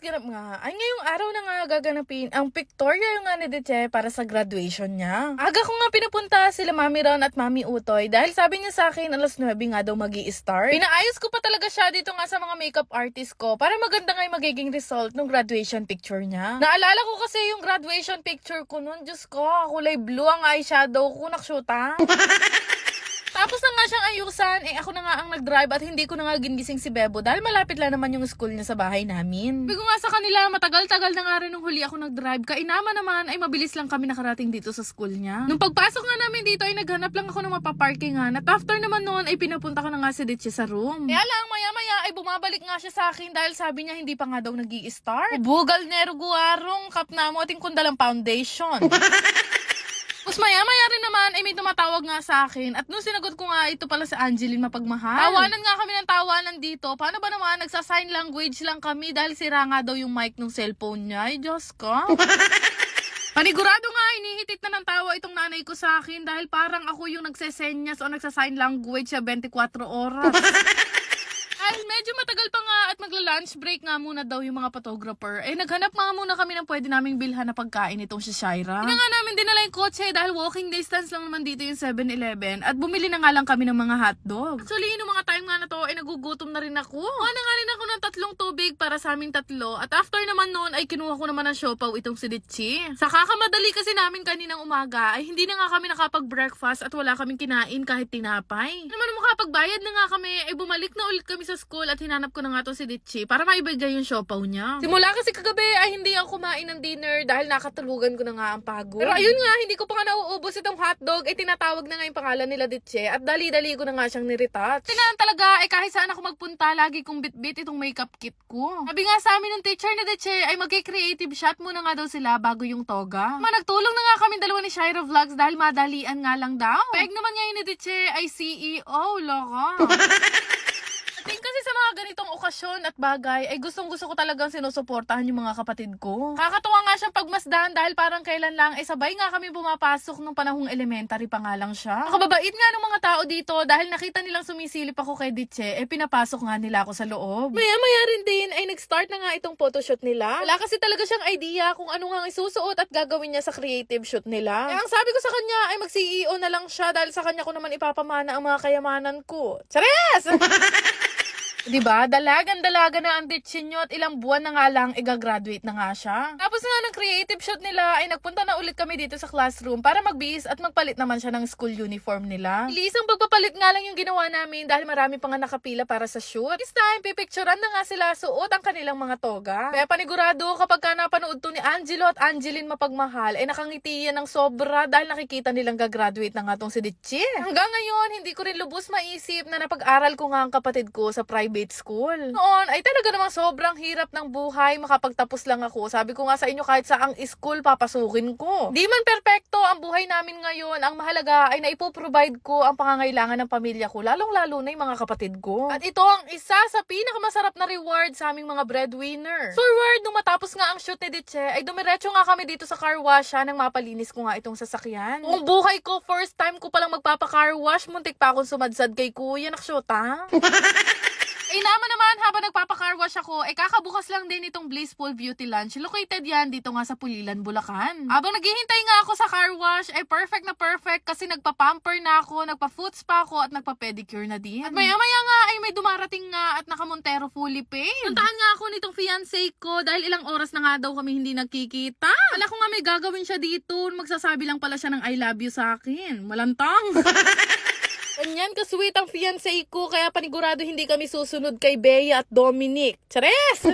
ganap nga, ay ngayong araw na nga gaganapin ang pictorial nga ni Deche para sa graduation niya. Aga ko nga pinapunta sila Mami Ron at Mami Utoy dahil sabi niya sa akin alas 9 nga daw magi-start. Pinaayos ko pa talaga siya dito nga sa mga makeup artist ko para maganda nga yung magiging result ng graduation picture niya. Naalala ko kasi yung graduation picture ko nun, Diyos ko, kulay blue ang eyeshadow ko, nakshuta. Tapos na nga siyang ayusan, ako na nga ang nag-drive at hindi ko na nga ginising si Bebo dahil malapit lang naman yung school niya sa bahay namin. Sabi ko nga sa kanila, matagal-tagal na nga rin nung huli ako nag-drive. Kainama naman ay mabilis lang kami nakarating dito sa school niya. Nung pagpasok nga namin dito ay naghanap lang ako ng mapaparkingan at after naman noon ay pinapunta ko na nga si Ditche sa room. Kaya lang maya-maya ay bumabalik nga siya sa akin dahil sabi niya hindi pa nga daw nag-i-start. Bugal nero guwarong kap na mo ating kundalang foundation. Tapos maya-maya rin naman ay may tumatawag nga sa akin at nung sinagot ko nga ito pala si Angeline Mapagmahal. Tawanan nga kami ng tawanan dito. Paano ba naman? Nagsa-sign language lang kami dahil sira nga daw yung mic ng cellphone niya. Ay, Diyos ko. Panigurado nga, inihitit na ng tawa itong nanay ko sa akin dahil parang ako yung nagsesenyas o nagsa-sign language sa 24 oras. Dahil medyo matagal pa nga at magla-lunch break nga muna daw yung mga photographer, naghanap nga muna kami ng pwede naming bilhan na pagkain itong si Shaira. Hindi nga namin dinala yung kotse dahil walking distance lang naman dito yung 7-Eleven at bumili na nga lang kami ng mga hotdog. Actually, yung mga time nga na to, nagugutom na rin ako. Kuha na nga rin ako ng 3 tubig para sa aming 3 at after naman noon ay kinuha ko naman ng siopaw itong si Ditchi. Sa kakamadali kasi namin kaninang umaga ay hindi na nga kami nakapag-breakfast at wala kaming kinain kahit tinapay. Naman makapagbayad na nga kami ay bumalik na ulit kami sa school at hinanap ko na nga to si Ditchi para maibigay yung siopaw niya. Simula kasi kagabi ay hindi ako kumain ng dinner dahil nakatulugan ko na nga ang pagod. Pero ayun nga, hindi ko pa nga nauubos itong hotdog ay tinatawag na nga yung pangalan nila Ditchi at dali-dali ko na nga siyang niretouch. Tingnan talaga kahit saan ako magpunta lagi kong bit-bit itong makeup kit ko. Sabi nga sa amin ng teacher na Ditchi ay mag-creative shot muna nga daw sila bago yung toga. Nagtulong na nga kami dalawa ni Shaira Vlogs dahil madalian nga lang daw. Peg naman ngayon ni Ditchi ay CEO, loko. Kasi sa mga ganitong okasyon at bagay, ay gustong-gusto ko talagang sinusuportahan yung mga kapatid ko. Kakatuwa nga siyang pagmasdan dahil parang kailan lang, sabay nga kami pumapasok nung panahong elementary pa nga lang siya. Nakababait nga ng mga tao dito dahil nakita nilang sumisilip ako kay Ditche, pinapasok nga nila ako sa loob. Maya-maya rin din, ay nag-start na nga itong photoshoot nila. Wala kasi talaga siyang idea kung ano nga isusuot at gagawin niya sa creative shoot nila. Kaya ang sabi ko sa kanya ay mag-CEO na lang siya dahil sa kanya ko naman ipapamana ang mga kayamanan ko. Chares! Diba? Dalagan-dalaga na ang Ditche nyo at ilang buwan na nga lang igagraduate na nga siya. Tapos nga ng creative shoot nila ay nagpunta na ulit kami dito sa classroom para magbihis at magpalit naman siya ng school uniform nila. Ilisang pagpapalit nga lang yung ginawa namin dahil marami pa nga nakapila para sa shoot. This time, pipicturean na nga sila suot ang kanilang mga toga. Kaya panigurado kapag ka napanood to ni Angelo at Angeline Mapagmahal ay nakangiti yan ng sobra dahil nakikita nilang gagraduate na nga tong si Ditche. Hanggang ngayon, hindi ko rin lubos maisip na napag-aral ko nga ang kapatid ko sa private school. Noon ay talaga namang sobrang hirap ng buhay, makapagtapos lang ako. Sabi ko nga sa inyo kahit saang school papasukin ko. Di man perpekto ang buhay namin ngayon, ang mahalaga ay naipoprovide ko ang pangangailangan ng pamilya ko, lalong-lalo na yung mga kapatid ko. At ito ang isa sa pinakamasarap na reward sa aming mga breadwinner. Forward, nung matapos nga ang shoot ni Ditche, ay dumiretso nga kami dito sa car wash nang mapalinis ko nga itong sasakyan. Buong buhay ko, first time ko palang magpapa-car wash, muntik pa akong sumadsad kay kuya, naksyota. Naman habang nagpapa-car wash ako, kakabukas lang din itong Blissful Beauty Lunch. Located yan dito nga sa Pulilan, Bulacan. Habang naghihintay nga ako sa car wash, perfect na perfect kasi nagpa-pamper na ako, nagpa-foot spa ako at nagpa-pedicure na din. At maya-maya nga ay may dumarating nga at naka-Montero fully paid. Puntahan nga ako nitong fiancé ko dahil ilang oras na nga daw kami hindi nagkikita. Wala ko nga may gagawin siya dito, magsasabi lang pala siya ng I love you sa akin. Malantang. Ganyan ka-sweet ang fiancé ko, kaya panigurado hindi kami susunod kay Bea at Dominic. Chares!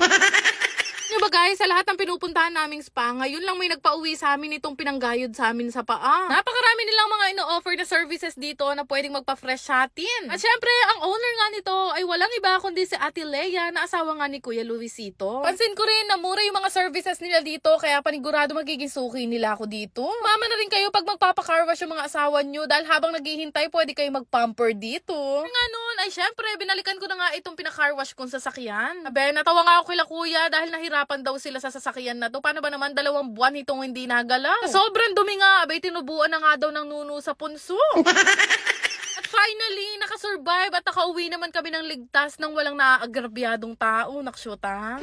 Yung ba guys, sa lahat ng pinupuntahan naming spa, ngayon lang may nagpa-uwi sa amin itong pinanggayod sa amin sa paa. Napakarami nilang mga ino-offer na services dito na pwedeng magpa-fresh satin. At syempre, ang owner nga nito ay walang iba kundi si Ate Lea na asawa nga ni Kuya Luisito. Pansin ko rin na mura yung mga services nila dito, kaya panigurado magiging suki nila ako dito. Mama na rin kayo pag magpapa-car wash yung mga asawa nyo dahil habang naghihintay pwede kayo mag-pamper dito. Nga noon ay syempre, binalikan ko na nga itong pina-car wash kong sasakyan. Abe, natawa nga ako kila kuya dahil nahirapan daw sila sa sasakyan na to. Paano ba naman 2 buwan itong hindi nagalaw? Sa sobrang dumi nga, abay tinubuan na nga daw ng nuno sa punso. At finally, nakasurvive at nakauwi naman kami ng ligtas nang walang naaagrabyadong tao. Naksyota.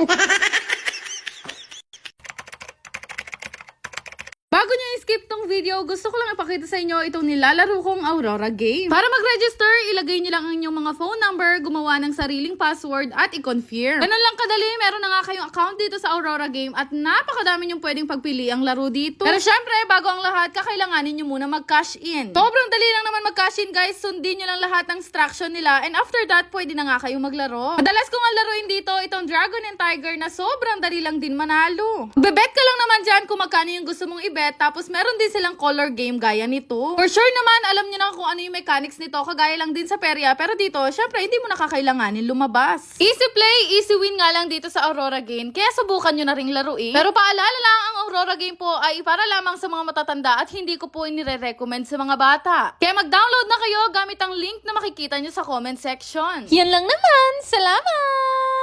video, gusto ko lang ipakita sa inyo itong nilalaro kong Aurora game. Para mag-register, ilagay nyo lang ang inyong mga phone number, gumawa ng sariling password at i-confirm. Ganun lang kadali, meron na nga kayong account dito sa Aurora game at napakadami nyong pwedeng pagpili ang laro dito. Pero syempre, bago ang lahat, kakailanganin nyo muna mag-cash in. Sobrang dali lang naman mag-cash in guys, sundin nyo lang lahat ng instruction nila and after that, pwede na nga kayong maglaro. Madalas ko nga laruin dito itong Dragon and Tiger na sobrang dali lang din manalo. Bebet ka lang naman dyan kung magkano yung gusto mong ibet, tapos meron din silang color game gaya nito. For sure naman, alam nyo na kung ano yung mechanics nito, kagaya lang din sa perya, pero dito, syempre, hindi mo nakakailanganin lumabas. Easy play, easy win nga lang dito sa Aurora game, kaya subukan nyo na ring laruin. Pero paalala lang, ang Aurora game po ay para lamang sa mga matatanda at hindi ko po inire-recommend sa mga bata. Kaya mag-download na kayo gamit ang link na makikita nyo sa comment section. Yan lang naman, salamat!